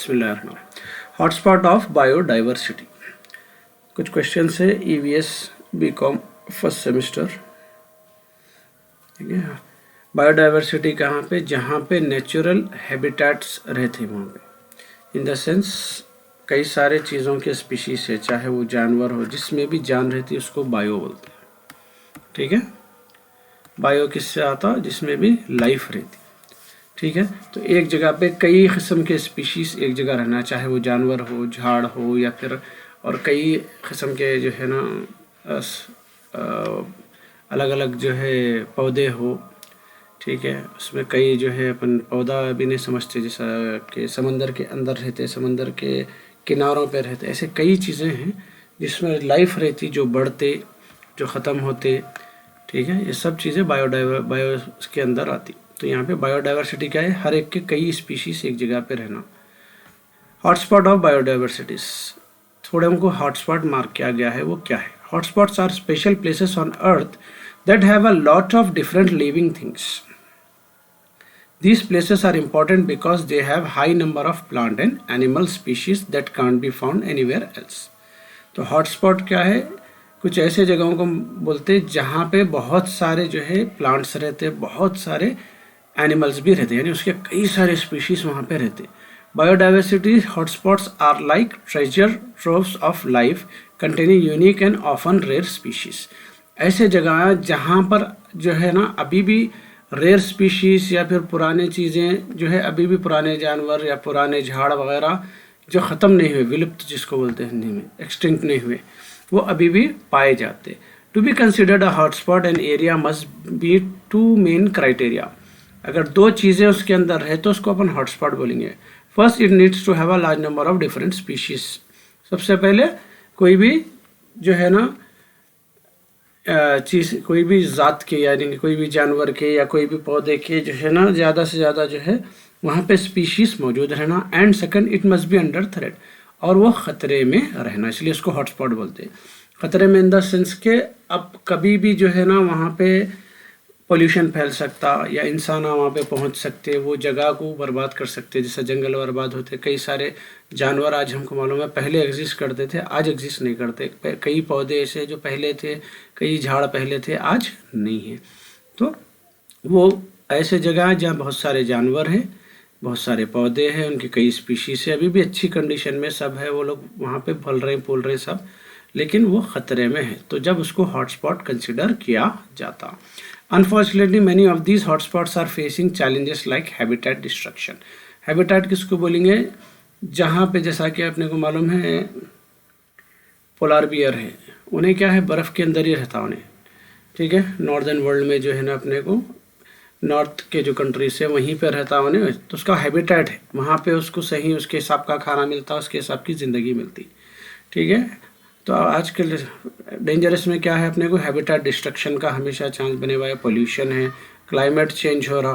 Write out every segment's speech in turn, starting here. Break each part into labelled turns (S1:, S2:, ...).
S1: Bismillah. Hotspot of biodiversity. कुछ question है EVS BCom first semester. ठीक है, बायोडाइवर्सिटी कहाँ पे? जहाँ पे नेचुरल हैबिटेट्स रहते वहाँ पे, इन द सेंस कई सारे चीज़ों के स्पीशीज है, चाहे वो जानवर हो, जिसमें भी जान रहती है उसको बायो बोलते हैं। ठीक है, बायो किससे आता? जिसमें भी लाइफ रहती। ठीक है, तो एक जगह पे कई किस्म के स्पीशीज एक जगह रहना, चाहे वो जानवर हो, झाड़ हो, या फिर और कई किस्म के जो है ना अलग अलग जो है पौधे हो। ठीक है, उसमें कई जो है अपन पौधा भी नहीं समझते, जैसा कि समंदर के अंदर रहते, समंदर के किनारों पे रहते, ऐसे कई चीज़ें हैं जिसमें लाइफ रहती, जो बढ़ते, जो ख़त्म होते। ठीक है, ये सब चीज़ें बायो के अंदर आती। तो यहाँ पे बायोडाइवर्सिटी क्या है? हर एक के कई स्पीशीज एक जगह पे रहना। हॉटस्पॉट ऑफ बायोडाइवर्सिटीज, थोड़े उनको हॉटस्पॉट मार्क किया गया है, वो क्या है? Hotspots are special places on earth that have a lot of different living things. These places are important because they have high number of plant and animal species that can't be found anywhere else. तो hotspot क्या है? कुछ ऐसे जगहों को बोलते हैं जहाँ पे बहुत सारे जो है प्लांट्स रहते, बहुत सारे एनिमल्स भी रहते, यानी उसके कई सारे स्पीशीज वहाँ पे रहते। Biodiversity hotspots are like treasure troves of life containing unique and often rare species. ऐसे जगह जहाँ पर जो है ना अभी भी रेयर स्पीशीज या फिर पुराने चीज़ें जो है, अभी भी पुराने जानवर या पुराने झाड़ वगैरह जो ख़त्म नहीं हुए, विलुप्त जिसको बोलते हैं हिंदी में, एक्सटिंक्ट नहीं हुए, वो अभी भी पाए जाते। To be considered a hotspot an area must be 2 main criteria. अगर 2 चीज़ें उसके अंदर है तो उसको अपन हॉटस्पॉट बोलेंगे। First, it needs to have a large number of different species. सबसे पहले कोई भी जो है ना चीज़, कोई भी ज़ात के, यानी कोई भी जानवर के या कोई भी पौधे के जो है ना ज़्यादा से ज़्यादा जो है वहाँ पे स्पीशीज मौजूद रहना। And second, it must be under threat, और वो ख़तरे में रहना, इसलिए उसको हॉटस्पॉट बोलते हैं। ख़तरे में इन द सेंस के अब कभी भी जो है ना वहाँ पे पोल्यूशन फैल सकता, या इंसान वहाँ पे पहुँच सकते, वो जगह को बर्बाद कर सकते, जैसे जंगल बर्बाद होते। कई सारे जानवर आज हमको मालूम है पहले एग्जिस्ट करते थे, आज एग्जिस्ट नहीं करते। कई पौधे ऐसे जो पहले थे, कई झाड़ पहले थे, आज नहीं है। तो वो ऐसे जगह हैं जहाँ बहुत सारे जानवर हैं, बहुत सारे पौधे हैं, उनकी कई स्पीशीज है, अभी भी अच्छी कंडीशन में सब है, वो लोग वहाँ पे फल रहे हैं, फूल रहे हैं सब, लेकिन वो ख़तरे में है, तो जब उसको हॉटस्पॉट कंसिडर किया जाता। Unfortunately, many of these hotspots are facing challenges like habitat destruction. Habitat किसको बोलेंगे? जहाँ पे जैसा कि अपने को मालूम है पोलार बियर है, उन्हें क्या है, बर्फ़ के अंदर ही रहता उन्हें। ठीक है, नॉर्दर्न वर्ल्ड में जो है ना अपने को नॉर्थ के जो कंट्रीज है वहीं पे रहता उन्हें, तो उसका हैबिटेट है, वहाँ पे उसको सही उसके हिसाब का खाना मिलता, उसके हिसाब की ज़िंदगी मिलती। ठीक है, तो आजकल डेंजरस में क्या है, अपने को हैबिटेट डिस्ट्रक्शन का हमेशा चांस बने हुआ है। पोल्यूशन है, क्लाइमेट चेंज हो रहा,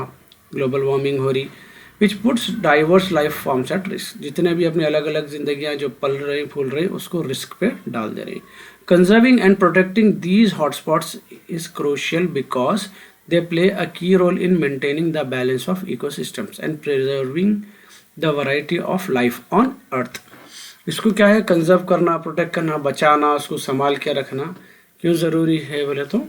S1: ग्लोबल वार्मिंग हो रही, विच puts diverse life forms at risk. जितने भी अपने अलग अलग जिंदगियां जो पल रही फूल रही उसको रिस्क पे डाल दे रही। Conserving and protecting these hotspots is crucial because they play a key role in maintaining the balance of ecosystems and preserving the variety of life on earth. इसको क्या है, कंजर्व करना, प्रोटेक्ट करना, बचाना, उसको संभाल के रखना क्यों ज़रूरी है बोले तो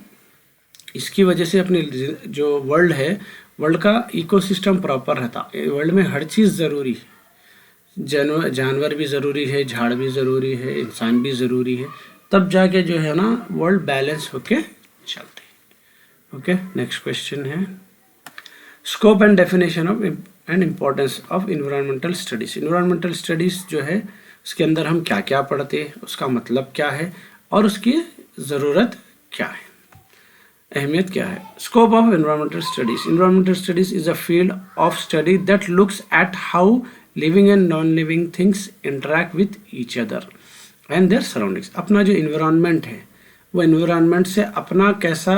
S1: इसकी वजह से अपने जो वर्ल्ड है, वर्ल्ड का इकोसिस्टम प्रॉपर रहता। वर्ल्ड में हर चीज़ ज़रूरी है, जानवर भी ज़रूरी है, झाड़ भी ज़रूरी है, इंसान भी ज़रूरी है, तब जाके जो है ना वर्ल्ड बैलेंस होके चलते हैं। ओके, नेक्स्ट क्वेश्चन है scope and definition of and importance of environmental studies. Environmental studies जो है उसके अंदर हम क्या क्या पढ़ते हैं, उसका मतलब क्या है और उसकी ज़रूरत क्या है, अहमियत क्या है। Scope of environmental studies. Environmental studies is a field of study that looks at how living and non living things interact with each other and there surroundings. अपना जो इन्वायरमेंट है, वो इन्वायरमेंट से अपना कैसा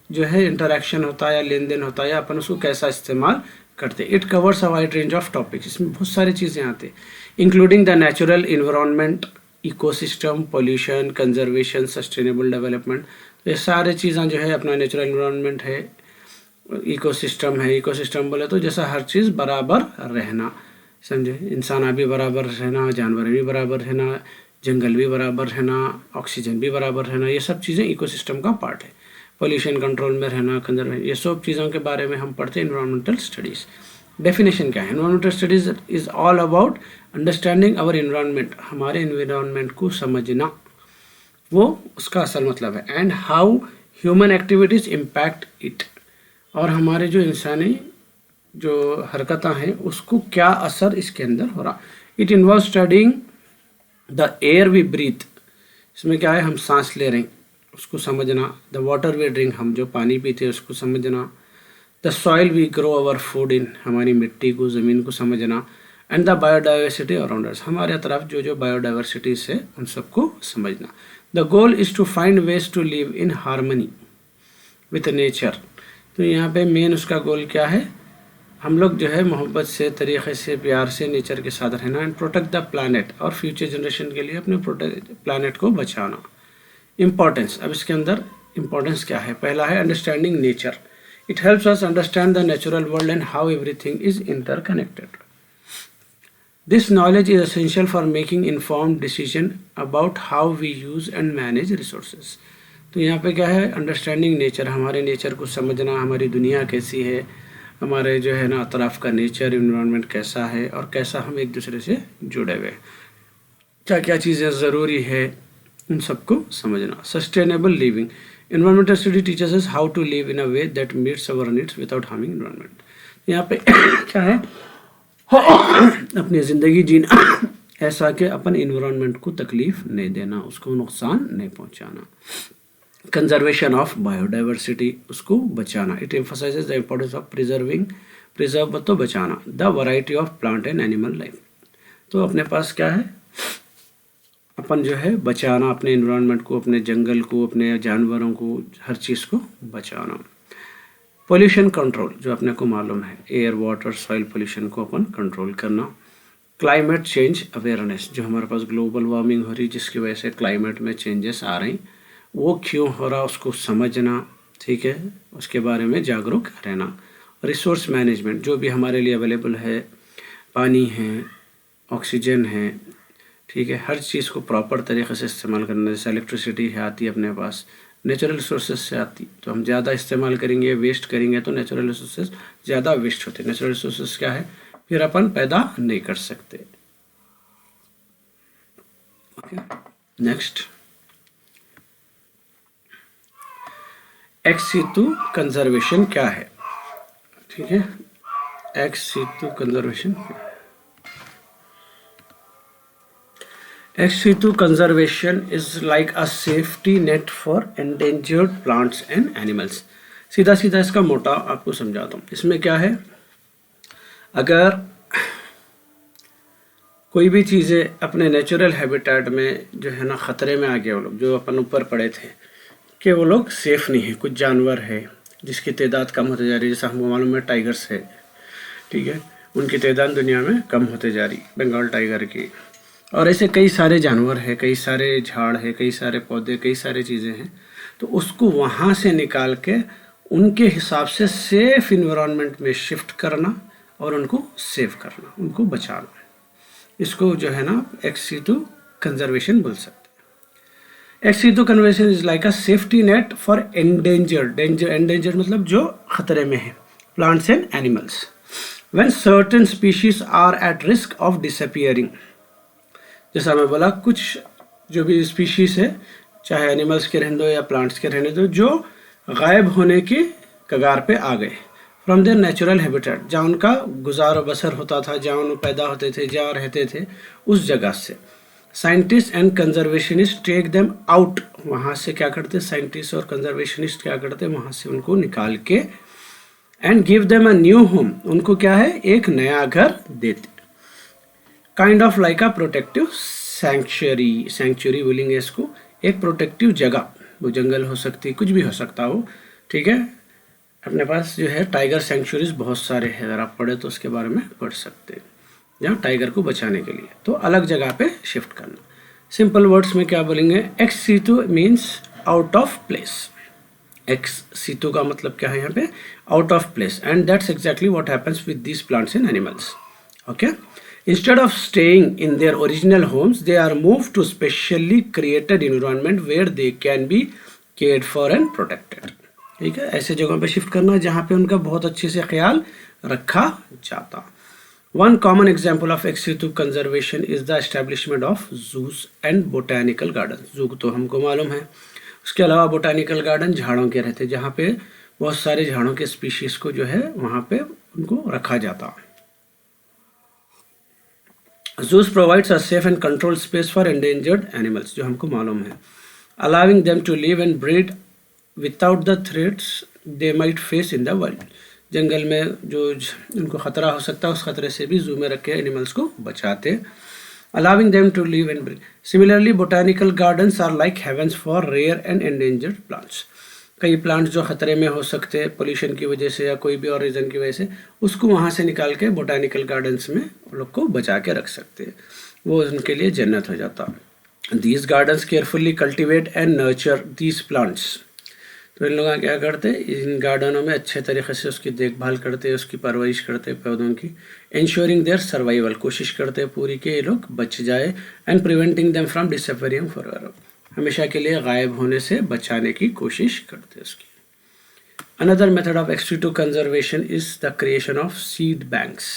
S1: जो है इंटरेक्शन होता है या लेन देन होता है, या अपन उसको कैसा इस्तेमाल करते। It covers a wide range of topics, इसमें बहुत सारी चीज़ें आती हैं, including the natural environment, ecosystem, pollution, conservation, sustainable development. तो ये सारे चीज़ें जो है अपना नेचुरल इन्वायरमेंट है, इकोसिस्टम है। इकोसिस्टम बोले तो जैसा हर चीज़ बराबर रहना, समझे। इंसान भी बराबर रहना, जानवर भी बराबर रहना, जंगल भी बराबर रहना, ऑक्सीजन भी बराबर रहना, ये सब चीज़ें इकोसिस्टम का पार्ट है। पोल्यूशन कंट्रोल में रहना, कंजर्वेशन, ये सब चीज़ों के बारे में हम पढ़ते हैं इन्वायरमेंटल स्टडीज़। डेफिनेशन क्या है? Environmental studies is all about understanding our environment, हमारे इन्वायरमेंट को समझना, वो उसका असल मतलब है। And how human activities impact it, और हमारे जो इंसानी जो हरकतें हैं उसको क्या असर इसके अंदर हो रहा। It involve studying the air we breathe, इसमें क्या है, हम सांस ले रहे हैं उसको समझना। द वाटर वी ड्रिंक, हम जो पानी पीते हैं उसको समझना। The soil we grow our food in, हमारी मिट्टी को, ज़मीन को समझना। And the biodiversity around us, हमारे तरफ जो जो बायोडाइवर्सिटीज है उन सबको समझना। The goal is to find ways to live in harmony with nature, तो यहाँ पे मेन उसका गोल क्या है, हम लोग जो है मोहब्बत से, तरीक़े से, प्यार से नेचर के साथ रहना। एंड प्रोटेक्ट द प्लानट, और फ्यूचर जनरेशन के लिए अपने प्लानट को बचाना। इम्पॉर्टेंस, अब इसके अंदर इम्पॉर्टेंस क्या है? पहला है understanding nature, it helps us understand the natural world and how everything is interconnected. This knowledge is essential for making informed decision about how we use and manage resources. तो यहाँ पे क्या है, अंडरस्टैंडिंग नेचर, हमारे nature को समझना, हमारी दुनिया कैसी है, हमारे जो है ना अतराफ़ का नेचर, इन्वायरमेंट कैसा है, और कैसा हम एक दूसरे से जुड़े हुए, क्या क्या चीज़ें ज़रूरी है, उन सबको समझना। Sustainable living, environmental study teaches us how to live in a way that meets our needs without harming environment. यहाँ पे क्या है, अपनी ज़िंदगी जीना ऐसा कि अपन इन्वायरमेंट को तकलीफ़ नहीं देना, उसको नुकसान नहीं पहुँचाना। कंजर्वेशन ऑफ बायोडाइवर्सिटी, उसको बचाना। It emphasises the importance of preserve तो बचाना। The variety of plant and animal life, तो अपने पास क्या है, अपन जो है बचाना अपने इन्वायरमेंट को, अपने जंगल को, अपने जानवरों को, हर चीज़ को बचाना। पोल्यूशन कंट्रोल, जो अपने को मालूम है, एयर, वाटर, सॉइल पोल्यूशन को अपन कंट्रोल करना। क्लाइमेट चेंज अवेयरनेस, जो हमारे पास ग्लोबल वार्मिंग हो रही, जिसकी वजह से क्लाइमेट में चेंजेस आ रही, वो क्यों हो रहा उसको समझना, ठीक है, उसके बारे में जागरूक रहना। रिसोर्स मैनेजमेंट, जो भी हमारे लिए अवेलेबल है, पानी है, ऑक्सीजन है, ठीक है, हर चीज़ को प्रॉपर तरीक़े से इस्तेमाल करना। जैसे इलेक्ट्रिसिटी है आती है अपने पास, नेचुरल रिसोर्सेज से आती, तो हम ज़्यादा इस्तेमाल करेंगे, वेस्ट करेंगे तो नेचुरल रिसोर्सेज ज़्यादा वेस्ट होते। नेचुरल रिसोर्सेज क्या है, फिर अपन पैदा नहीं कर सकते। Okay, next, ex situ conservation क्या है, ठीक है, ex situ conservation. Ex situ conservation is like a safety net for endangered plants and animals। सीधा सीधा इसका मोटा आपको समझाता हूँ। इसमें क्या है, अगर कोई भी चीज़ें अपने नेचुरल हैबिटेट में जो है ना ख़तरे में आ गए, वो लोग जो अपन ऊपर पड़े थे कि वो लोग सेफ़ नहीं है, कुछ जानवर है जिसकी तादाद कम होते जा रही है, जैसा हमको मालूम है टाइगर्स है, ठीक है, उनकी तादाद दुनिया में कम होते जा रही, बंगाल टाइगर की, और ऐसे कई सारे जानवर हैं, कई सारे झाड़ है, कई सारे पौधे, कई सारी चीज़ें हैं। तो उसको वहाँ से निकाल के उनके हिसाब से सेफ इन्वायरमेंट में शिफ्ट करना और उनको सेव करना, उनको बचाना, इसको जो है ना एक्स सीतु कंजर्वेशन बोल सकते हैं। Ex situ conservation is like a safety net for endangered मतलब जो खतरे में है, plants and animals. When certain species are at risk of disappearing, जैसा मैं बोला, कुछ जो भी स्पीशीज है, चाहे एनिमल्स के रहने दो या प्लांट्स के रहने दो, जो गायब होने की कगार पे आ गए फ्रॉम देयर नेचुरल हैबिटेट, जहाँ उनका गुजार बसर होता था, जहाँ उन पैदा होते थे, जहाँ रहते थे, उस जगह से scientist and conservationist take them out, वहाँ से क्या करते, साइंटिस्ट और कंजर्वेशनिस्ट क्या करते, वहाँ से उनको निकाल के and give them a new home, उनको क्या है, एक नया घर देते, kind of like a protective sanctuary बोलेंगे इसको, एक प्रोटेक्टिव जगह, वो जंगल हो सकती, कुछ भी हो सकता हो, ठीक है। अपने पास जो है टाइगर सैंक्चुरीज बहुत सारे हैं, अगर आप पढ़े तो उसके बारे में पढ़ सकते हैं, जहाँ टाइगर को बचाने के लिए, तो अलग जगह पे शिफ्ट करना। सिंपल वर्ड्स में क्या बोलेंगे, ex situ means out of place, ex situ का मतलब क्या है यहाँ पे, out of place, and that's exactly what happens with these plants and animals. Okay, instead of staying in their original homes, they are moved to specially created environment where they can be cared for and protected. ठीक है, ऐसे जगहों पे shift करना जहाँ पे उनका बहुत अच्छे से ख्याल रखा जाता. One common example of ex situ conservation is the establishment of zoos and botanical gardens. zoo तो हमको मालूम है, उसके अलावा बोटानिकल गार्डन झाड़ों के रहते, जहाँ पे बहुत सारे झाड़ों के स्पीशीज को जो है वहाँ पे उनको रखा जाता. Zoos provides a safe and controlled space for endangered animals, जो हमको मालूम है, allowing them to live and breed without the threats they might face in the wild. जंगल में जो उनको खतरा हो सकता है उस खतरे से भी जू में रखे एनिमल्स को बचाते. Allowing them to live and breed. Similarly, botanical gardens are like heavens for rare and endangered plants. कई प्लांट्स जो खतरे में हो सकते हैं पोल्यूशन की वजह से या कोई भी और रीज़न की वजह से, उसको वहाँ से निकाल के बोटानिकल गार्डन्स में उन लोग को बचा के रख सकते हैं, वो उनके लिए जन्नत हो जाता. These gardens carefully cultivate and nurture these plants. तो इन लोग क्या करते हैं, इन गार्डनों में अच्छे तरीके से उसकी देखभाल करते हैं, उसकी परवरिश करते हैं पौधों की. इंश्योरिंग देयर सर्वाइवल, कोशिश करते हैं पूरी के ये लोग बच जाए. And preventing them from disappearing forever, हमेशा के लिए गायब होने से बचाने की कोशिश करते हैं उसकी. Another method of ex situ conservation is the creation of seed banks.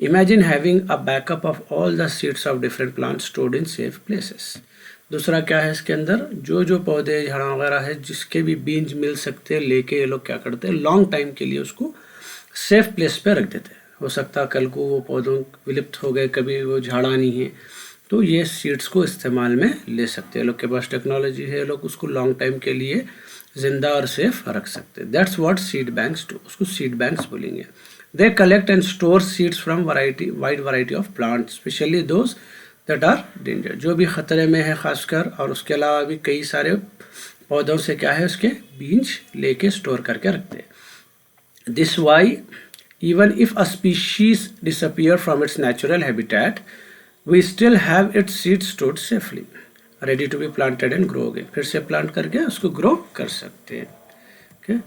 S1: Imagine having a backup of all the seeds of different plants stored in safe places. दूसरा क्या है इसके अंदर, जो पौधे झाड़ा वगैरह है जिसके भी बीज मिल सकते हैं, लेके ये लोग क्या करते हैं लॉन्ग टाइम के लिए उसको सेफ प्लेस पे रख देते हैं. हो सकता है कल को वो पौधों विलुप्त हो गए, कभी वो झाड़ा नहीं है, तो ये सीड्स को इस्तेमाल में ले सकते हैं. लोग के पास टेक्नोलॉजी है, लोग उसको लॉन्ग टाइम के लिए जिंदा और सेफ रख सकते हैं. That's what seed banks do, उसको सीड बैंक्स बोलेंगे. They collect and store seeds from wide variety of plants, especially those that are danger, जो भी खतरे में है खासकर, और उसके अलावा भी कई सारे पौधों से क्या है उसके बीज लेके स्टोर करके रखते हैं. This why even if a species disappear from its natural habitat, we still have its seeds stored safely, ready to be planted and grow again. फिर से प्लांट करके उसको ग्रो कर सकते हैं. Okay?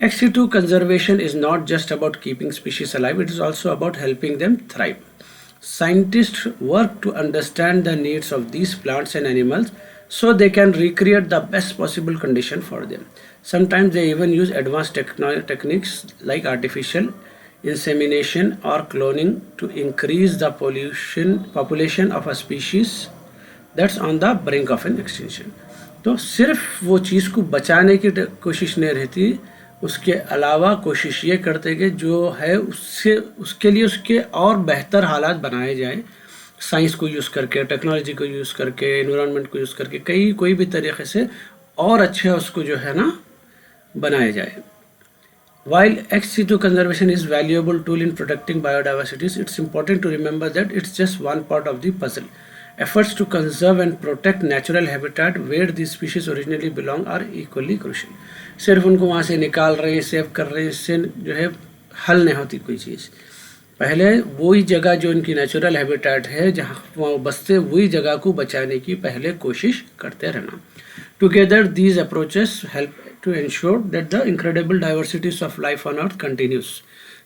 S1: Ex situ conservation is not just about keeping species alive, it is also about helping them thrive. Scientists work to understand the needs of these plants and animals so they can recreate the best possible condition for them. Sometimes they even use advanced techniques like artificial insemination or cloning to increase the population of a species that's on the brink of an extinction. तो सिर्फ वो चीज़ को बचाने की कोशिश नहीं रहती, उसके अलावा कोशिश ये करते कि जो है उसके लिए उसके और बेहतर हालात बनाए जाए, साइंस को यूज़ करके, टेक्नोलॉजी को यूज़ करके, एनवायरनमेंट को यूज़ करके, कोई भी तरीके से और अच्छे उसको जो है ना बनाया जाए. While ex situ conservation is a valuable tool in protecting biodiversity, it's important to remember that it's just one part of the puzzle. Efforts to conserve and protect natural habitat where these species originally belong are equally crucial. सिर्फ उनको वहाँ से निकाल रहे हैं, save कर रहे हैं, इससे जो है हल नहीं होती कोई चीज़. पहले वही जगह जो इनकी नेचुरल हैबिटेट है, जहाँ वहाँ बसते, वही जगह को बचाने की पहले कोशिश करते रहना. Together, these approaches help to ensure that the incredible diversities of life on Earth continues.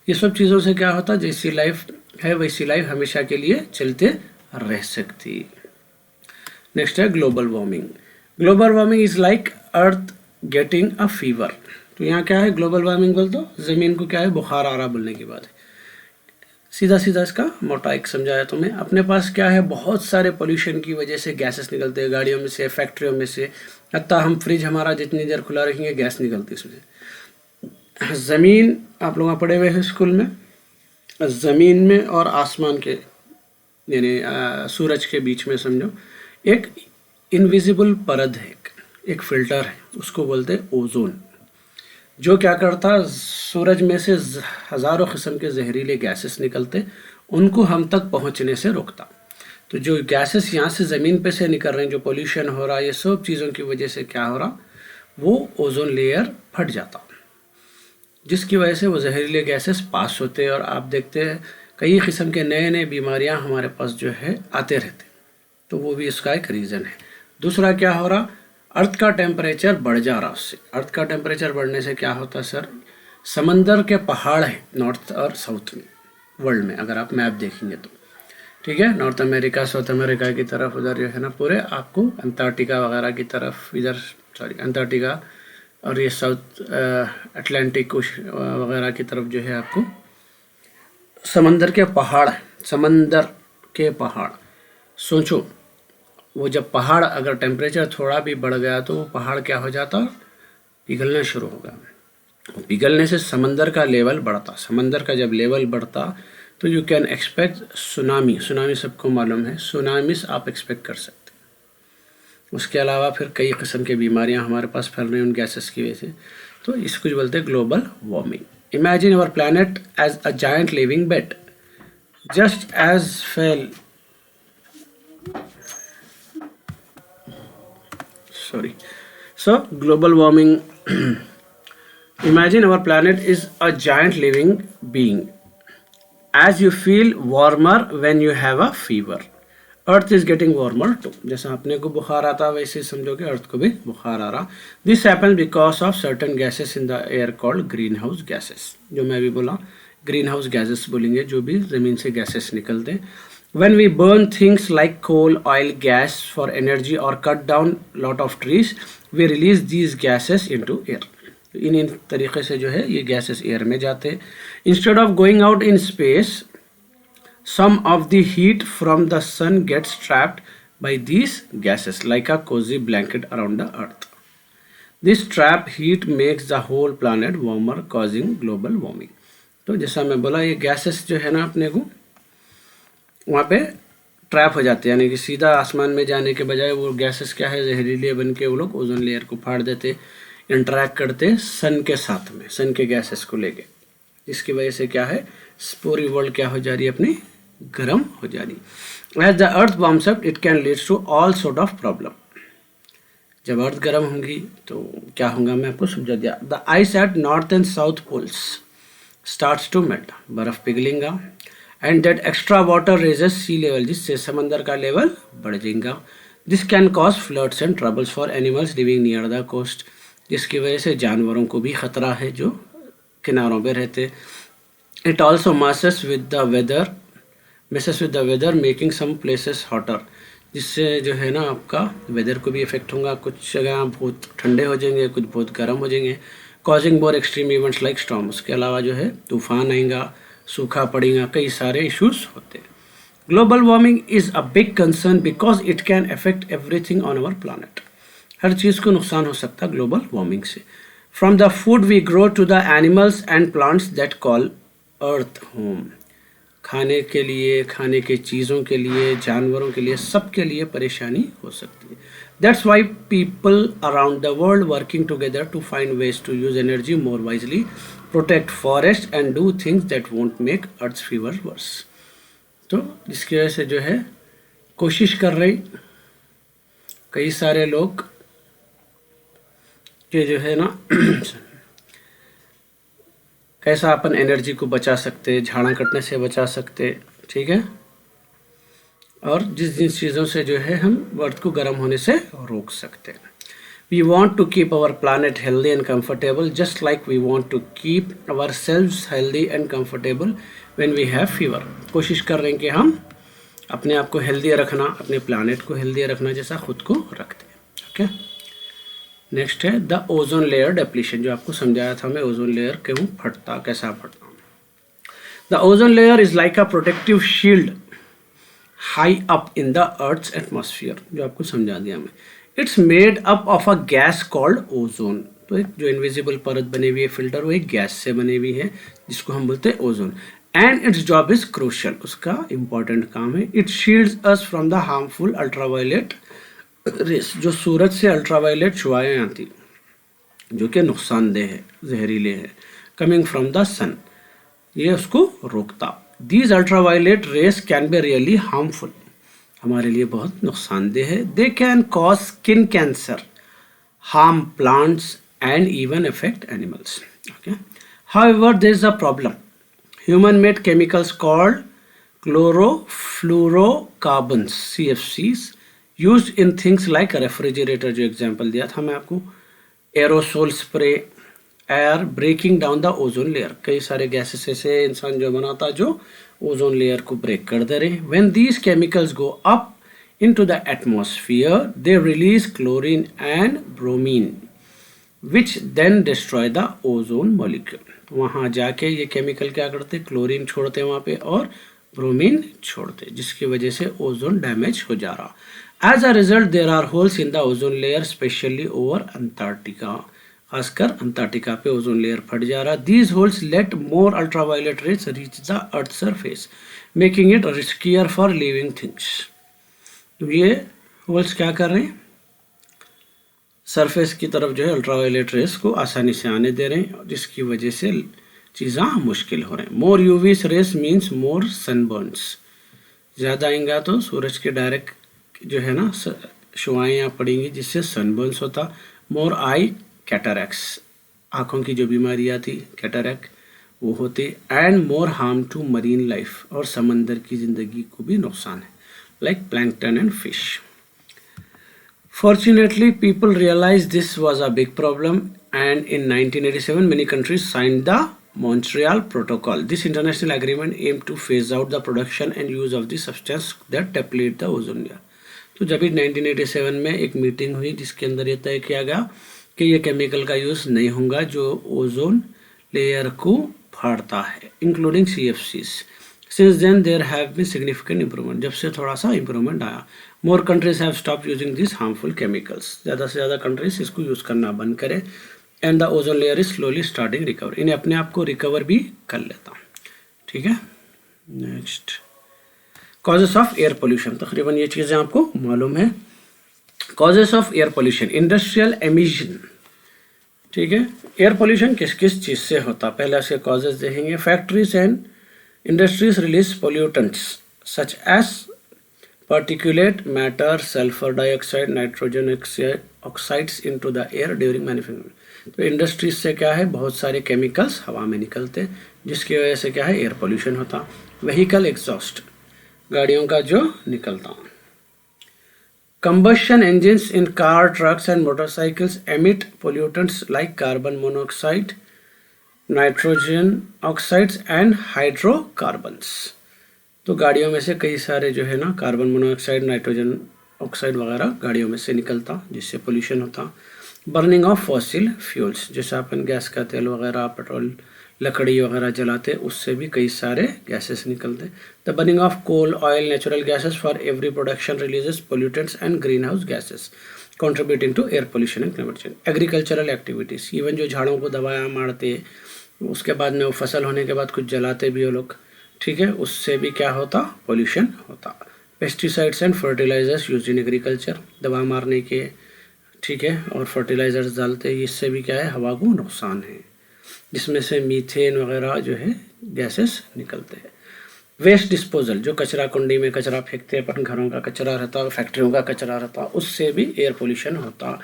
S1: ये सब चीज़ों से क्या होता, जैसी लाइफ है वैसी लाइफ हमेशा के लिए चलते रह सकती. नेक्स्ट है global warming. Global warming is like earth getting a fever. तो यहाँ क्या है, ग्लोबल वार्मिंग बोल दो, ज़मीन को क्या है बुखार आ रहा बोलने की बात है. सीधा इसका मोटा एक समझाया तुम्हें. अपने पास क्या है, बहुत सारे पोल्यूशन की वजह से गैसेस निकलते हैं गाड़ियों में से, फैक्ट्रियों में से, हत्ता हम फ्रिज हमारा जितनी देर खुला रखेंगे गैस निकलती उसमें. ज़मीन, आप लोग पढ़े हुए हैं स्कूल में, ज़मीन में और आसमान के यानी सूरज के बीच में समझो एक इनविजिबल परत है, एक फिल्टर है, उसको बोलते हैं ओजोन, जो क्या करता, सूरज में से हज़ारों किस्म के जहरीले गैसेस निकलते, उनको हम तक पहुंचने से रोकता. तो जो गैसेस यहाँ से ज़मीन पे से निकल रहे हैं, जो पोल्यूशन हो रहा है, ये सब चीज़ों की वजह से क्या हो रहा, वो ओजोन लेयर फट जाता, जिसकी वजह से वो जहरीले गैसेस पास होते हैं और आप देखते हैं कई किस्म के नए नए बीमारियाँ हमारे पास जो है आते रहते. तो वो भी इसका एक रीज़न है. दूसरा क्या हो रहा, अर्थ का टेम्परेचर बढ़ जा रहा. उससे अर्थ का टेम्परेचर बढ़ने से क्या होता सर, समंदर के पहाड़ है नॉर्थ और साउथ में, वर्ल्ड में, अगर आप मैप देखेंगे तो। ठीक है, नॉर्थ अमेरिका, साउथ अमेरिका की तरफ उधर जो है ना पूरे आपको अंटार्कटिका वगैरह की तरफ, इधर सॉरी अंटार्कटिका और ये साउथ अटलांटिक वगैरह की तरफ जो है आपको समंदर के पहाड़, समंदर के पहाड़। सोचो वो जब पहाड़ अगर टेम्परेचर थोड़ा भी बढ़ गया तो वो पहाड़ क्या हो जाता, पिघलना शुरू होगा। पिघलने से समंदर का लेवल बढ़ता, समंदर का जब लेवल बढ़ता तो you can expect tsunami. Tsunami सबको मालूम है, सुनामिस आप एक्सपेक्ट कर सकते हैं। उसके अलावा फिर कई किस्म की बीमारियां हमारे पास फैल रही हैं उन गैसेस की वजह से। तो इसको जो बोलते हैं global warming. Imagine our planet as a giant living bed, just as fail so global warming imagine our planet is a giant living being. As you feel warmer when you have a fever, earth is getting warmer too. जैसा अपने को बुखार आता वैसे समझो कि अर्थ को भी बुखार आ रहा। This happens because of certain gases in the air called greenhouse gases. जो मैं अभी बोला ग्रीन हाउस गैसेस बोलेंगे, जो भी जमीन से गैसेस निकलते हैं। When we burn things like coal, oil, gas for energy or cut down lot of trees, we release these gases into air. इन तरीके से जो है ये गैसेस एयर में जाते हैं। Instead of going out in space, some of the heat from the sun gets trapped by these gases like a cozy blanket around the earth. This trapped heat makes the whole planet warmer, causing global warming. तो जैसा मैं बोला ये gases जो है ना अपने को वहाँ पे ट्रैप हो जाते हैं, यानी कि सीधा आसमान में जाने के बजाय वो गैसेस क्या है जहरीले बन के वो लोग ओजोन लेयर को फाड़ देते, इंटरैक्ट करते सन के साथ में, सन के गैसेस को लेके, जिसकी वजह से क्या है पूरी वर्ल्ड क्या हो जा रही है अपनी गर्म हो जा रही। As the earth warms up it can leads to all sort of problem. जब अर्थ गर्म होंगी तो क्या होगा मैं आपको समझा दिया। The ice at north and south poles starts to melt, बर्फ पिघलेगा। And that extra water raises sea level, जिससे समंदर का लेवल बढ़ जाएगा। This can cause floods and troubles for animals living near the coast, जिसकी वजह से जानवरों को भी खतरा है जो किनारों पे रहते। It also messes with the weather making some places hotter, जिससे जो है ना आपका वेदर को भी इफेक्ट होगा। कुछ जगह बहुत ठंडे हो जाएंगे, कुछ बहुत गर्म हो जाएंगे। कॉजिंग मोर एक्सट्रीम इवेंट्स लाइक स्टॉर्म, उसके अलावा जो है तूफान आएगा, सूखा पड़ेगा, कई सारे इश्यूज होते हैं। Global warming is a big concern because it can affect everything on our planet. हर चीज़ को नुकसान हो सकता है ग्लोबल वार्मिंग से। From the food we grow to the animals and plants that call earth home, खाने के लिए, खाने के चीज़ों के लिए, जानवरों के लिए, सबके लिए परेशानी हो सकती है। That's why people around the world working together to find ways to use energy more wisely, protect forest and do things that won't make earth fever worse. तो जिसकी वजह से जो है कोशिश कर रही कई सारे लोग कि जो है ना कैसा अपन एनर्जी को बचा सकते, झाड़ा कटने से बचा सकते, ठीक है, और जिस चीज़ों से जो है हम अर्थ को गर्म होने से रोक सकते हैं। We want to keep our planet healthy and comfortable, just like we want to keep ourselves healthy and comfortable when we have fever. कोशिश कर रहे हैं कि हम अपने आप को हेल्दी रखना, अपने प्लानेट को हेल्दी रखना जैसा खुद को रखते हैं। ओके, नेक्स्ट है द ओजोन लेयर डिप्लीशन, जो आपको समझाया था मैं ओजोन लेयर क्यों फटता, कैसा फटता। The ozone layer is like a protective shield high up in the earth's atmosphere, जो आपको समझा दिया मैं। It's made up of a gas called ozone, तो एक जो इनविजिबल परत बनी हुई है फिल्टर, वो एक गैस से बनी हुई है जिसको हम बोलते हैं ozone. And it's job is crucial, उसका इंपॉर्टेंट काम है। It shields us from the harmful ultraviolet rays, जो सूरज से अल्ट्रावायलेट शुआएं आती जो कि नुकसानदेह है, जहरीले है, कमिंग फ्रॉम द सन, ये उसको रोकता। These ultraviolet rays can be really harmful, हमारे लिए बहुत नुकसानदेह है। They can cause skin cancer, harm plants and even affect animals. Okay, however there is a problem, human made chemicals called chlorofluorocarbons CFCs used in things like refrigerator, जो example दिया था मैं आपको, aerosol spray, are breaking down the ozone layer, कई सारे gases ऐसे इंसान जो बनाता जो ओजोन लेयर को ब्रेक कर दे रहे। When these chemicals go up into the atmosphere they release chlorine and bromine which then destroy the ozone molecule। वहाँ जाके ये केमिकल क्या करते, क्लोरीन छोड़ते वहाँ पे और ब्रोमीन छोड़ते, जिसकी वजह से ओजोन डैमेज हो जा रहा। As a result there are holes in the ozone layer especially over Antarctica, खासकर अंटार्कटिका पे ओजोन लेयर फट जा रहा। These holes let more ultraviolet rays reach the earth surface making it riskier for living things. तो ये holes क्या कर रहे हैं, सरफेस की तरफ जो है अल्ट्रावायलेट रेस को आसानी से आने दे रहे हैं, जिसकी वजह से चीज़ें मुश्किल हो रहे हैं। मोर UV rays means more sunburns, ज़्यादा आएंगा तो सूरज के डायरेक्ट जो है ना शुआएं यहाँ पड़ेंगी, जिससे सनबर्न्स होता। मोर आई कैटरैक्स, आँखों की जो बीमारियाँ थी कैटरैक्ट वो होती। And more harm to marine life, और समंदर की ज़िंदगी को भी नुकसान है, like plankton and fish. Fortunately, people realized this was a big problem, and in 1987 many countries signed the Montreal Protocol. This international agreement aimed to phase out the production and use of the substance that deplete the ozone layer. तो जब 1987 में एक meeting हुई जिसके अंदर ये तय किया गया कि ये केमिकल का यूज़ नहीं होगा जो ओजोन लेयर को फाड़ता है, including CFCs. Since then there have been significant improvement, जब से थोड़ा सा improvement आया। More countries have stopped using these harmful chemicals, ज़्यादा से ज़्यादा countries इसको यूज़ करना बंद करें। And the ozone layer is slowly starting recover, इन्हें अपने आप को रिकवर भी कर लेता। ठीक है, next causes of air pollution, तकरीबन ये चीज़ें आपको मालूम है। Causes of air pollution, industrial emission. ठीक है, एयर पोल्यूशन किस किस चीज़ से होता, पहले इसके कॉजेस देखेंगे। Factories and industries release pollutants such as particulate matter, sulfur dioxide, nitrogen oxides into the air during manufacturing। तो इंडस्ट्रीज से क्या है, बहुत सारे केमिकल्स हवा में निकलते, जिसकी वजह से क्या है एयर पोल्यूशन होता। व्हीकल एग्जॉस्ट, गाड़ियों का जो निकलता। combustion engines in car, trucks and motorcycles emit pollutants like carbon monoxide, nitrogen oxides and hydrocarbons. तो गाड़ियों में से कई सारे जो है ना कार्बन मोनोऑक्साइड, नाइट्रोजन ऑक्साइड वगैरह गाड़ियों में से निकलता, जिससे पोल्यूशन होता। बर्निंग ऑफ फॉसिल फ्यूल्स, जैसे अपन गैस का तेल वगैरह, पेट्रोल, लकड़ी वगैरह जलाते, उससे भी कई सारे गैसेस निकलते। The burning of coal, oil, natural gases for every production releases pollutants and green house gases contributing to air pollution and climate change. Agricultural activities, even जो झाड़ों को दवाया मारते, उसके बाद में वो फसल होने के बाद कुछ जलाते भी वो लोग, ठीक है, उससे भी क्या होता, पोल्यूशन होता। Pesticides and fertilisers use in agriculture, दवा मारने के, ठीक है, और फर्टिलाइजर्स डालते, इससे भी क्या है हवा को नुकसान है, जिसमें से मीथेन वगैरह जो है गैसेस निकलते हैं। वेस्ट डिस्पोजल, जो कचरा कुंडी में कचरा फेंकते हैं अपन, घरों का कचरा रहता, फैक्ट्रियों का कचरा रहता, उससे भी एयर पोल्यूशन होता।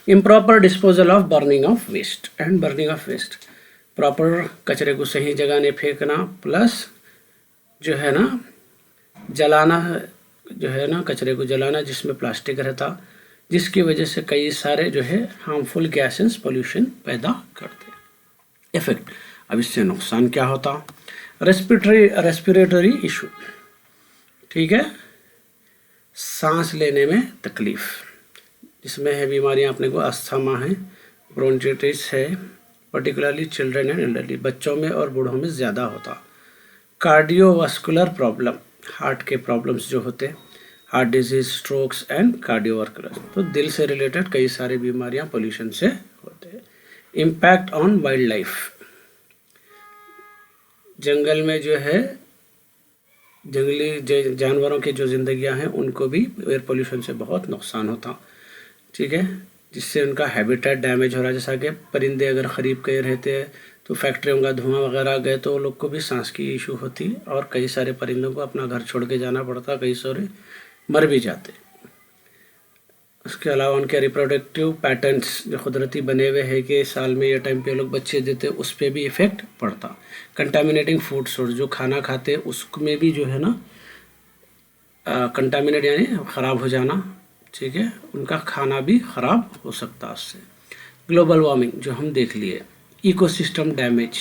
S1: Improper disposal of burning of waste and burning of waste, proper कचरे को सही जगह नहीं फेंकना, प्लस जो है ना जलाना, जो है ना कचरे को जलाना जिसमें प्लास्टिक रहता, जिसकी वजह से कई सारे जो है हार्मफुल गैसेस पोल्यूशन पैदा करते। इफेक्ट, अब इससे नुकसान क्या होता, रेस्पिरेटरी इशू, ठीक है, सांस लेने में तकलीफ, जिसमें है बीमारियां अपने को अस्थमा है, ब्रोंकाइटिस है, पर्टिकुलरली चिल्ड्रन एंड एल्डरली, बच्चों में और बूढ़ों में ज़्यादा होता। कार्डियोवास्कुलर प्रॉब्लम, हार्ट के प्रॉब्लम्स जो होते, heart disease, strokes and cardiovascular, तो दिल से रिलेटेड कई सारी बीमारियां पोल्यूशन से होते हैं। इम्पैक्ट ऑन वाइल्ड लाइफ, जंगल में जो है जंगली जानवरों की जो जिंदगियां हैं उनको भी एयर पोल्यूशन से बहुत नुकसान होता, ठीक है, जिससे उनका हैबिटेट डैमेज हो रहा है। जैसा कि परिंदे अगर करीब कहीं रहते हैं तो फैक्ट्रियों का धुआं वगैरह गए तो लोग को भी सांस की इशू होती, और कई सारे परिंदों को अपना घर छोड़ के जाना पड़ता, कई सारे मर भी जाते। उसके अलावा उनके रिप्रोडक्टिव पैटर्न्स जो कुदरती बने हुए हैं कि साल में ये टाइम पे लोग बच्चे देते, उस पर भी इफ़ेक्ट पड़ता। कंटामिनेटिंग फूड सोर्स, जो खाना खाते उसमें भी जो है ना कंटामिनेट यानी ख़राब हो जाना, ठीक है, उनका खाना भी ख़राब हो सकता उससे। ग्लोबल वार्मिंग जो हम देख लिए, इकोसिस्टम डैमेज।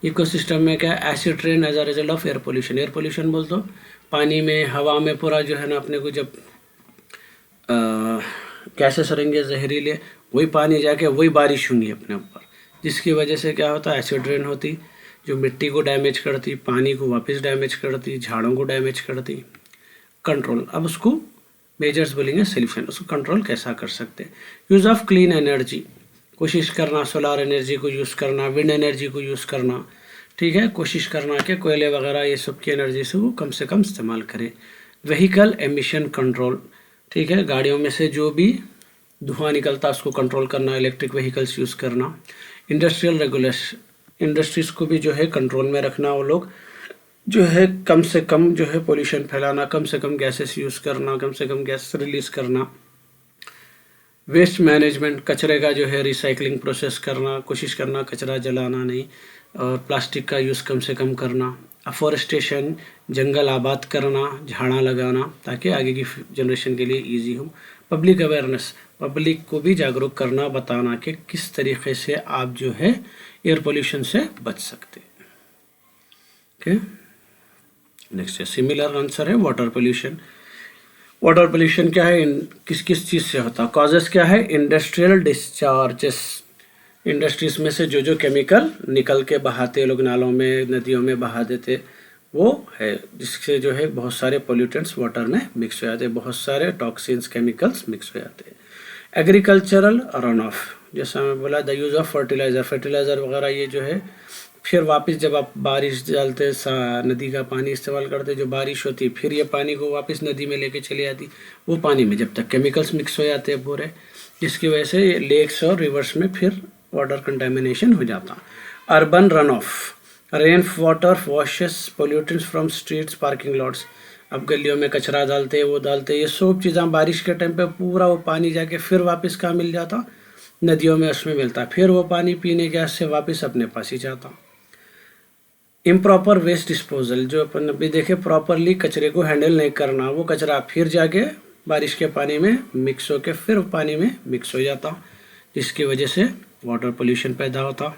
S1: इकोसिस्टम में क्या है, acid rain as a result of air pollution. Air pollution बोल तो पानी में, हवा में पूरा जो है ना अपने को जब गैसेस रहेंगे जहरीले, वही पानी जाके वही बारिश होंगी अपने ऊपर, जिसकी वजह से क्या होता है, एसिड रेन होती जो मिट्टी को डैमेज करती, पानी को वापस डैमेज करती, झाड़ों को डैमेज करती। कंट्रोल, अब उसको मेजर्स बोलेंगे, सोल्यूशन, उसको कंट्रोल कैसा कर सकते हैं। यूज़ ऑफ क्लीन एनर्जी, कोशिश करना सोलार एनर्जी को यूज़ करना, विंड एनर्जी को यूज़ करना, ठीक है, कोशिश करना कि कोयले वगैरह ये सब की एनर्जी से वो कम इस्तेमाल करें। व्हीकल एमिशन कंट्रोल, ठीक है, गाड़ियों में से जो भी धुआं निकलता है उसको कंट्रोल करना, इलेक्ट्रिक व्हीकल्स यूज़ करना। इंडस्ट्रियल रेगुलेशन, इंडस्ट्रीज़ को भी जो है कंट्रोल में रखना, वो लोग जो है कम से कम जो है पोल्यूशन फैलाना, कम से कम गैसेस यूज़ करना, कम से कम गैस रिलीज़ करना। वेस्ट मैनेजमेंट, कचरे का जो है रिसाइकलिंग प्रोसेस करना, कोशिश करना कचरा जलाना नहीं, और प्लास्टिक का यूज़ कम से कम करना। अफॉरेस्टेशन, जंगल आबाद करना, झाड़ा लगाना, ताकि आगे की जनरेशन के लिए इजी हो। पब्लिक अवेयरनेस, पब्लिक को भी जागरूक करना, बताना कि किस तरीके से आप जो है एयर पोल्यूशन से बच सकते हैं। ओके, नेक्स्ट है सिमिलर आंसर है वाटर पोल्यूशन। वाटर पोल्यूशन क्या है, किस किस चीज़ से होता है, कॉजेस क्या है, इंडस्ट्रियल डिस्चार्जेस, इंडस्ट्रीज में से जो केमिकल निकल के बहाते लोग नालों में, नदियों में बहा देते, वो है जिससे जो है बहुत सारे पोल्यूटेंट्स वाटर में मिक्स हो जाते हैं, बहुत सारे टॉक्सिन्स, केमिकल्स मिक्स हो जाते हैं। एग्रीकल्चरल रन ऑफ, जैसा मैं बोला, the use of fertiliser, fertiliser वगैरह ये जो है फिर वापस जब आप बारिश डालते, नदी का पानी इस्तेमाल करते, जो बारिश होती फिर ये पानी को वापस नदी में लेके चली आती, वो पानी में जब तक केमिकल्स मिक्स हो जाते हैं पूरे, जिसकी वजह से लेक्स और रिवर्स में फिर वाटर कंटेमिनेशन हो जाता। Urban run of, rain water washes pollutants from streets, parking lots, अब गलियों में कचरा डालते, वो डालते, ये सब चीज़ें बारिश के टाइम पे पूरा वो पानी जाके फिर वापस कहाँ मिल जाता, नदियों में, उसमें मिलता, फिर वो पानी पीने के से वापस अपने पास ही जाता। इम्प्रॉपर वेस्ट डिस्पोजल, जो अपन अभी देखे प्रॉपरली कचरे को हैंडल नहीं करना, वो कचरा फिर जाके बारिश के पानी में मिक्स होके फिर पानी में मिक्स हो जाता, जिसकी वजह से वाटर पोल्यूशन पैदा होता।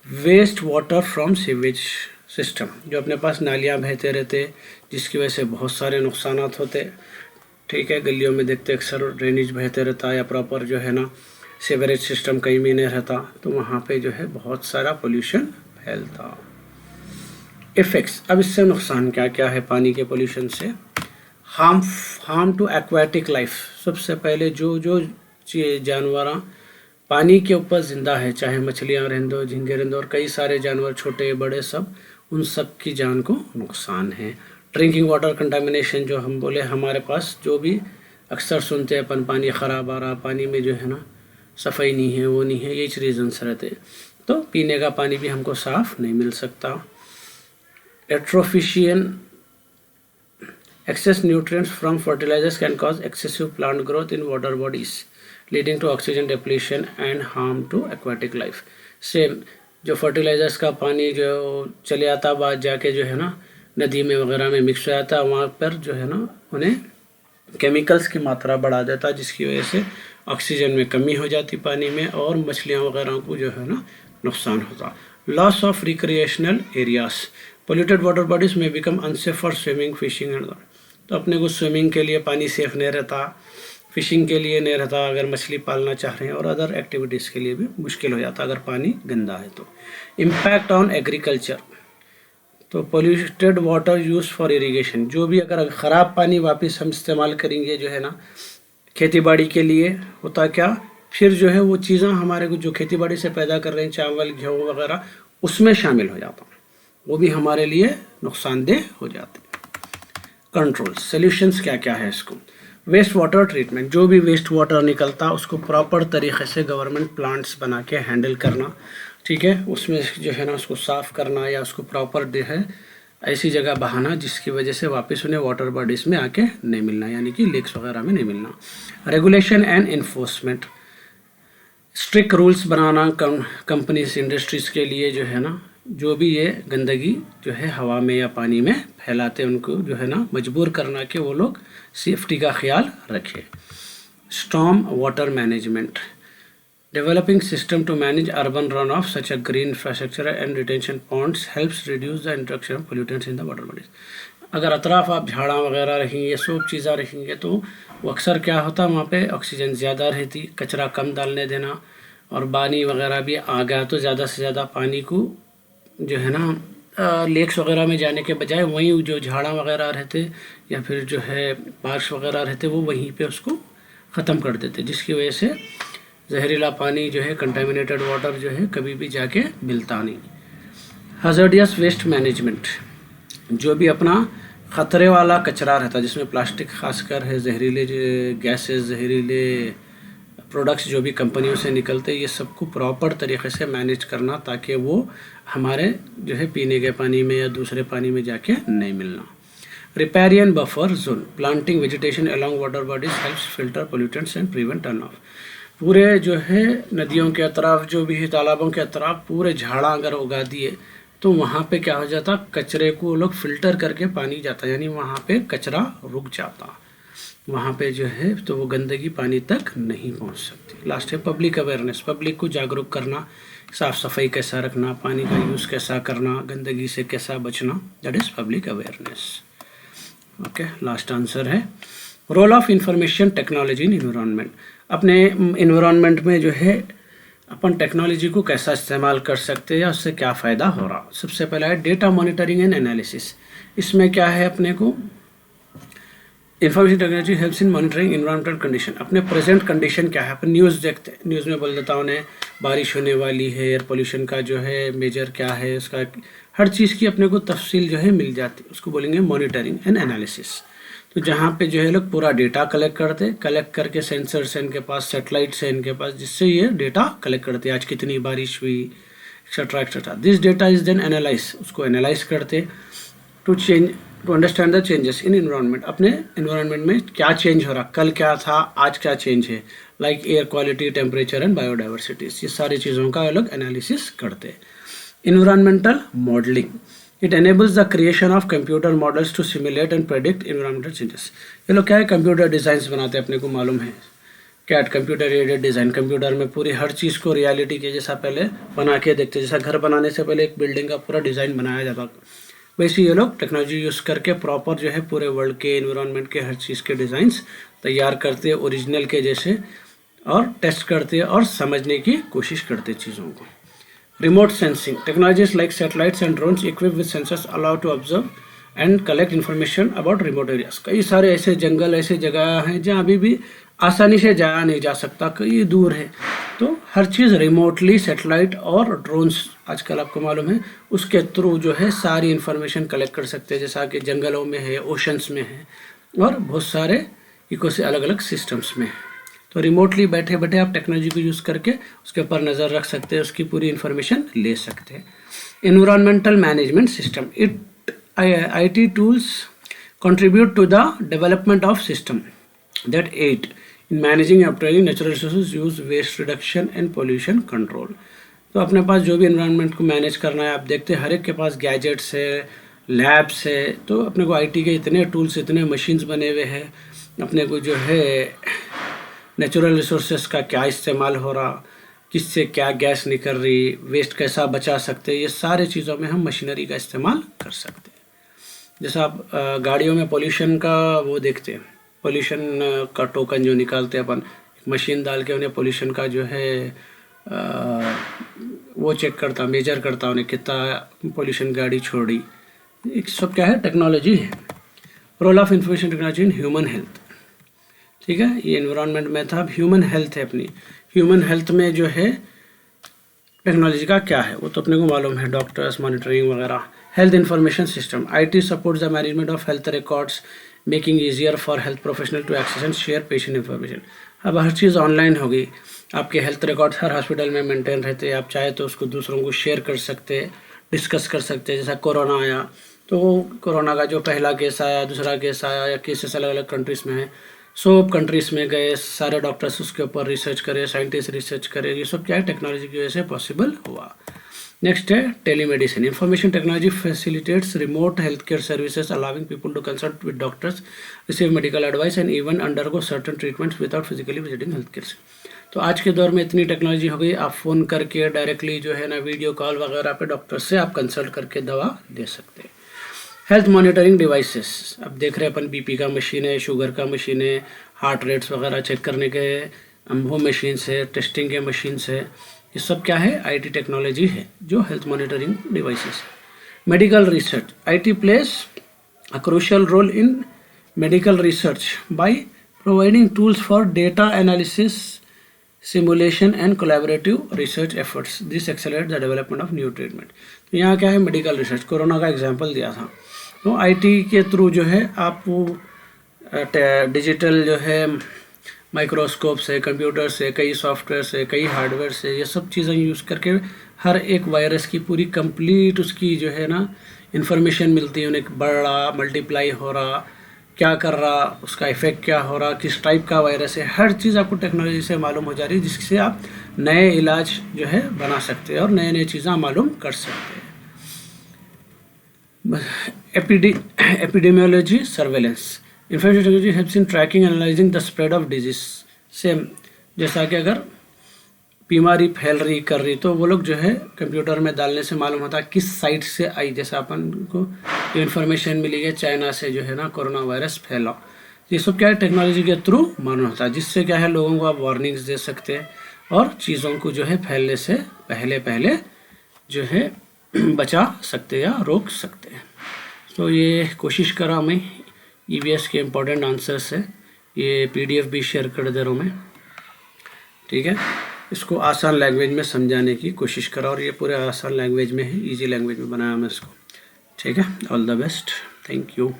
S1: Waste water from sewage system, जो अपने पास नालियाँ बहते रहते, जिसकी वजह से बहुत सारे नुकसान होते, ठीक है, गलियों में देखते अक्सर ड्रेनेज बहते रहता, या प्रॉपर जो है ना सीवरेज सिस्टम कहीं भी नहीं रहता, तो वहाँ पे जो है बहुत सारा पोल्यूशन फैलता। इफेक्ट्स, अब इससे नुकसान क्या क्या है पानी के पोल्यूशन से। हार्म टू एक्वाटिक लाइफ, सबसे पहले जो जानवर पानी के ऊपर जिंदा है, चाहे मछलियाँ रहने दो, झींगे रहने दो, और कई सारे जानवर छोटे बड़े सब, उन सब की जान को नुकसान है। ड्रिंकिंग वाटर कंटामिनेशन, जो हम बोले हमारे पास जो भी अक्सर सुनते हैं अपन, पानी ख़राब आ रहा, पानी में जो है ना सफाई नहीं है, वो नहीं है, ये रीजन्स रहते, तो पीने का पानी भी हमको साफ नहीं मिल सकता। एट्रोफिशियन, excess nutrients from fertilizers can cause excessive plant growth in water bodies, leading to oxygen depletion and harm to aquatic life. Same जो फर्टिलाइजर्स का पानी जो चले आता बाद जाके जो है ना नदी में वगैरह में मिक्स हो जाता है, वहाँ पर जो है ना उन्हें केमिकल्स की मात्रा बढ़ा देता, जिसकी वजह से ऑक्सीजन में कमी हो जाती पानी में, और मछलियाँ वगैरह को जो है ना नुकसान होता। Loss of recreational areas, polluted water bodies में become unsafe for swimming, fishing and, तो अपने को स्विमिंग के लिए पानी सेफ नहीं रहता, फिशिंग के लिए नहीं रहता अगर मछली पालना चाह रहे हैं, और अदर एक्टिविटीज़ के लिए भी मुश्किल हो जाता अगर पानी गंदा है तो। इम्पैक्ट ऑन एग्रीकल्चर, तो polluted water use for irrigation, जो भी अगर ख़राब पानी वापस हम इस्तेमाल करेंगे जो है ना खेती बाड़ी के लिए, होता क्या फिर जो है वो चीज़ें हमारे को जो खेती बाड़ी से पैदा कर रहे हैं, चावल गेहूँ वगैरह, उसमें शामिल हो जाता, वो भी हमारे लिए नुकसानदेह हो जाते। कंट्रोल सॉल्यूशंस क्या क्या है इसको। वेस्ट वाटर ट्रीटमेंट, जो भी वेस्ट वाटर निकलता उसको प्रॉपर तरीके से गवर्नमेंट प्लांट्स बना के हैंडल करना, ठीक है, उसमें जो है ना उसको साफ़ करना, या उसको प्रॉपर जो है ऐसी जगह बहाना जिसकी वजह से वापस उन्हें वाटर बॉडीज में आके नहीं मिलना, यानी कि लेक्स वगैरह में नहीं मिलना। Regulation and enforcement, strict rules banana companies industries के लिए जो है ना, जो भी ये गंदगी जो है हवा में या पानी में फैलाते उनको जो है ना मजबूर करना कि वो लोग सेफ्टी का ख्याल रखें। Storm water management, Developing system to manage urban runoff such as green infrastructure and retention ponds helps reduce the introduction of pollutants in the water bodies. अगर अतराफ़ आप झाड़ा वगैरह रखेंगे, सब चीज़ें रखेंगे तो वो अक्सर क्या होता है, वहाँ पे ऑक्सीजन ज़्यादा रहती, कचरा कम डालने देना, और पानी वगैरह भी आ गया तो ज़्यादा से ज़्यादा पानी को जो है ना लेक्स वगैरह में जाने के बजाय वहीं जो झाड़ा वगैरह रहते या फिर जो है पार्क्स वगैरह रहते वो वहीं पे उसको ख़त्म कर देते, जिसकी वजह से जहरीला पानी जो है कंटामिनेटेड वाटर जो है कभी भी जाके मिलता नहीं। हज़ार्डियस वेस्ट मैनेजमेंट, जो भी अपना ख़तरे वाला कचरा रहता जिसमें प्लास्टिक खासकर है, जहरीले गैसेस, जहरीले प्रोडक्ट्स जो भी कंपनियों से निकलते, ये सबको प्रॉपर तरीके से मैनेज करना ताकि वो हमारे जो है पीने के पानी में या दूसरे पानी में जाके नहीं मिलना। Riparian buffer zone, planting vegetation along water bodies helps filter pollutants and prevent turn off. पूरे जो है नदियों के अतराफ जो भी है, तालाबों के अतराफ पूरे झाड़ा अगर उगा दिए तो वहाँ पे क्या हो जाता, कचरे को लोग फिल्टर करके पानी जाता, यानी वहाँ पे कचरा रुक जाता, वहाँ पे जो है तो वो गंदगी पानी तक नहीं पहुँच सकती। लास्ट है पब्लिक अवेयरनेस, पब्लिक को जागरूक करना, साफ़ सफाई कैसा रखना, पानी का यूज़ कैसा करना, गंदगी से कैसा बचना, that is public awareness. Okay, last answer है role of information technology in environment. अपने इन्वायरमेंट में जो है अपन टेक्नोलॉजी को कैसा इस्तेमाल कर सकते हैं या उससे क्या फ़ायदा हो रहा। सबसे पहला है डेटा मॉनिटरिंग एंड एनालिसिस। इसमें क्या है, अपने को इंफॉर्मेशन टेक्नोलॉजी हेल्प्स इन मॉनिटरिंग इन्वायरमेंटल कंडीशन। अपने प्रेजेंट कंडीशन क्या है, अपन न्यूज़ देखते हैं, न्यूज़ में बोल देता उन्हें बारिश होने वाली है, एयर पोल्यूशन का जो है मेजर क्या है, उसका हर चीज़ की अपने को तफसील जो है मिल जाती, उसको बोलेंगे मॉनिटरिंग एंड एनालिसिस। तो जहाँ पे जो है लोग पूरा डेटा कलेक्ट करके सेंसर्स हैं इनके पास, सैटेलाइट्स हैं इनके पास, जिससे ये डेटा कलेक्ट करते, आज कितनी बारिश हुई, etcetera etcetera. This data is then analyse, उसको एनालाइज करते to understand the changes in environment. अपने इन्वायरमेंट में क्या चेंज हो रहा, कल क्या था, आज क्या चेंज है, like air quality, temperature and biodiversities, ये सारी चीज़ों का अलग एनालिसिस करते। Environmental modelling, it enables the creation of computer models to simulate and predict environmental changes. ये लोग क्या है, कंप्यूटर डिज़ाइंस बनाते हैं, अपने को मालूम है CAD, computer aided design. Computer में पूरी हर चीज़ को रियलिटी के जैसा पहले बना के देखते, जैसा घर बनाने से पहले एक बिल्डिंग का पूरा डिज़ाइन बनाया जाता, वैसे ये लोग टेक्नोलॉजी यूज़ करके प्रॉपर जो है पूरे वर्ल्ड के इन्वायरमेंट के हर चीज़ के डिज़ाइंस तैयार करते हैं ओरिजिनल के जैसे, और टेस्ट करते और समझने की कोशिश करते चीज़ों को। Remote sensing technologies like satellites and drones equipped with sensors allow to observe and collect information about remote areas। कई सारे ऐसे जंगल, ऐसे जगह हैं जहाँ अभी भी आसानी से जाया नहीं जा सकता, कई दूर है, तो हर चीज़ रिमोटली सैटेलाइट और ड्रोन्स आजकल आपको मालूम है उसके थ्रू जो है सारी इन्फॉर्मेशन कलेक्ट कर सकते हैं, जैसा कि जंगलों में है, ओशंस में है, और बहुत सारे इको से अलग अलग सिस्टम्स में है। तो रिमोटली बैठे बैठे आप टेक्नोलॉजी को यूज़ करके उसके ऊपर नज़र रख सकते हैं, उसकी पूरी इन्फॉर्मेशन ले सकते हैं। Environmental management system, it IT tools contribute to the development of system that aid in managing obtaining natural resources, use, waste reduction and pollution control. तो अपने पास जो भी इन्वायरमेंट को मैनेज करना है, आप देखते हैं हर एक के पास गैजेट्स है, लैब्स है, तो अपने को IT के इतने टूल्स, इतने मशीन्स बने हुए हैं, अपने को जो है नेचुरल रिसोर्सेज का क्या इस्तेमाल हो रहा, किससे क्या गैस निकल रही, वेस्ट कैसा बचा सकते, ये सारे चीज़ों में हम मशीनरी का इस्तेमाल कर सकते हैं। जैसा आप गाड़ियों में पोल्यूशन का वो देखते हैं, पोल्यूशन का टोकन जो निकालते हैं अपन, एक मशीन डाल के उन्हें पोल्यूशन का जो है वो चेक करता, मेजर करता उन्हें कितना पोल्यूशन गाड़ी छोड़ी। एक सब क्या है, टेक्नोलॉजी है। Role of information technology in human health, ठीक है, ये एनवायरनमेंट में था, अब ह्यूमन हेल्थ है। अपनी ह्यूमन हेल्थ में जो है टेक्नोलॉजी का क्या है वो तो अपने को मालूम है, डॉक्टर्स, मॉनिटरिंग वगैरह। Health information system, IT supports the management of health records, making easier for health professional to access and share patient information. अब हर चीज़ ऑनलाइन हो गई, आपके हेल्थ रिकॉर्ड हर हॉस्पिटल में मेंटेन रहते हैं, आप चाहे तो उसको दूसरों को शेयर कर सकते हैं, डिस्कस कर सकते हैं। जैसा कोरोना आया तो कोरोना का जो पहला केस आया, दूसरा केस आया, या केसेस अलग अलग कंट्रीज़ में है, सब कंट्रीज़ में गए, सारे डॉक्टर्स उसके ऊपर रिसर्च करे, साइंटिस्ट रिसर्च करे, ये सब क्या है टेक्नोलॉजी की वजह से पॉसिबल हुआ। नेक्स्ट है telemedicine. Information technology facilitates remote health care services allowing people to consult with doctors, receive medical advice and even undergo certain treatments without physically visiting health care. तो आज के दौर में इतनी टेक्नोलॉजी हो गई, आप फ़ोन करके डायरेक्टली जो है ना वीडियो कॉल वगैरह पे डॉक्टर से आप कंसल्ट करके दवा दे सकते हैं। हेल्थ मॉनिटरिंग डिवाइसेस, अब देख रहे हैं अपन बीपी का मशीन है, शुगर का मशीन है, हार्ट रेट्स वगैरह चेक करने के वो मशीन्स है, टेस्टिंग के मशीन्स है, ये सब क्या है आईटी टेक्नोलॉजी है जो health monitoring devices. Medical research, IT plays a crucial role in medical research by providing tools for data analysis, simulation and collaborative research efforts, this accelerate the development of new treatment. तो यहाँ क्या है medical research, corona का example दिया था, तो IT के through जो है आप डिजिटल जो है माइक्रोस्कोप से, कंप्यूटर से, कई सॉफ्टवेयर से, कई हार्डवेयर से, ये सब चीज़ें यूज़ करके हर एक वायरस की पूरी कंप्लीट उसकी जो है ना इंफॉर्मेशन मिलती है उन्हें, बढ़ रहा, मल्टीप्लाई हो रहा, क्या कर रहा, उसका इफेक्ट क्या हो रहा, किस टाइप का वायरस है, हर चीज़ आपको टेक्नोलॉजी से मालूम हो जा रही है, जिससे आप नए इलाज जो है बना सकते हैं और नए नए चीज़ें मालूम कर सकते हैं। Epidemiology surveillance, information technology helps in tracking analysing the spread of disease. Same जैसा कि अगर बीमारी फैल रही कर रही तो वो लोग जो है कंप्यूटर में डालने से मालूम होता है किस साइट से आई, जैसे अपन को इन्फॉर्मेशन मिली है चाइना से जो है ना कोरोना वायरस फैला, ये सब क्या है टेक्नोलॉजी के थ्रू मालूम होता है, जिससे क्या है लोगों को आप वार्निंग्स दे सकते हैं और चीज़ों को जो है फैलने से पहले जो है बचा सकते हैं या रोक सकते हैं। तो ये कोशिश करा मैं ईवीएस के इम्पोर्टेंट आंसर्स है, ये पीडीएफ भी शेयर कर दे रहा हूँ मैं, ठीक है। इसको आसान लैंग्वेज में समझाने की कोशिश करा और ये पूरे आसान लैंग्वेज में है, इजी लैंग्वेज में बनाया मैं इसको, ठीक है। All the best, thank you.